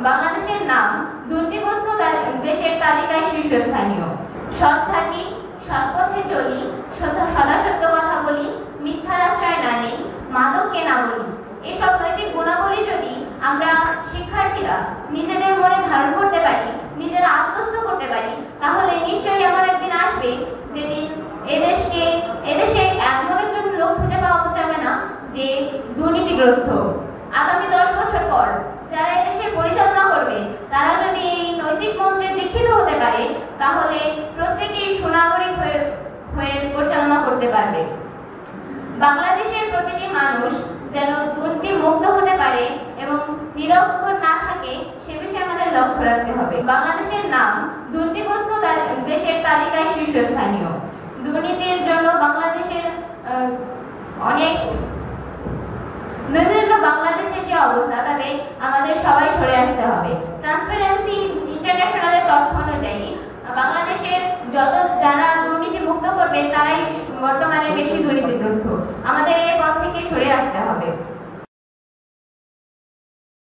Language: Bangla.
বাংলাদেশের নাম দুর্নীতিগ্রস্ত দেশের তালিকায় শীর্ষস্থানীয়। সৎ থাকি, সৎ পথে চলি, সদা সত্য কথা বলি, মিথ্যার আশ্রয় না নেই, মাদককে না বলি। এসব নৈতিক গুণাবলী যদি আমরা শিক্ষার্থীরা নিজেদের মনে ধারণ করতে পারি, নিজেরা আত্মস্থ করতে পারি, তাহলে নিশ্চয়ই এমন একদিন আসবে যেদিন এদেশে এমনের জন্য লোক খুঁজে পাওয়া যাবে না যে দুর্নীতিগ্রস্ত। আগামী 10 বছর পর যারা এদেশের পরিচালনা করবে তারা যদি এই নৈতিক মন্ত্রে দীক্ষিত হতে পারে, তাহলে প্রত্যেকেই সুনাগরিক হয়ে পরিচালনা করতে পারবে। বাংলাদেশের প্রতিটি মানুষ যেন দুর্নীতি মুক্ত হতে পারে এবং নিরক্ষর না থাকে, সে বিষয়ে আমাদের লক্ষ্য রাখতে হবে। বাংলাদেশের নাম দুর্নীতিগ্রস্ত দেশের তালিকায় শীর্ষস্থানীয়। দুর্নীতির জন্য বাংলাদেশের বাংলাদেশের যে অবস্থা, তাতে আমাদের সবাই সরে আসতে হবে। ট্রান্সপারেন্সি ইন্টারন্যাশনালের তথ্য অনুযায়ী বাংলাদেশের যারা দুর্নীতি মুক্ত করবে তারাই বর্তমানে বেশি দুর্নীতিগ্রস্ত। আমাদের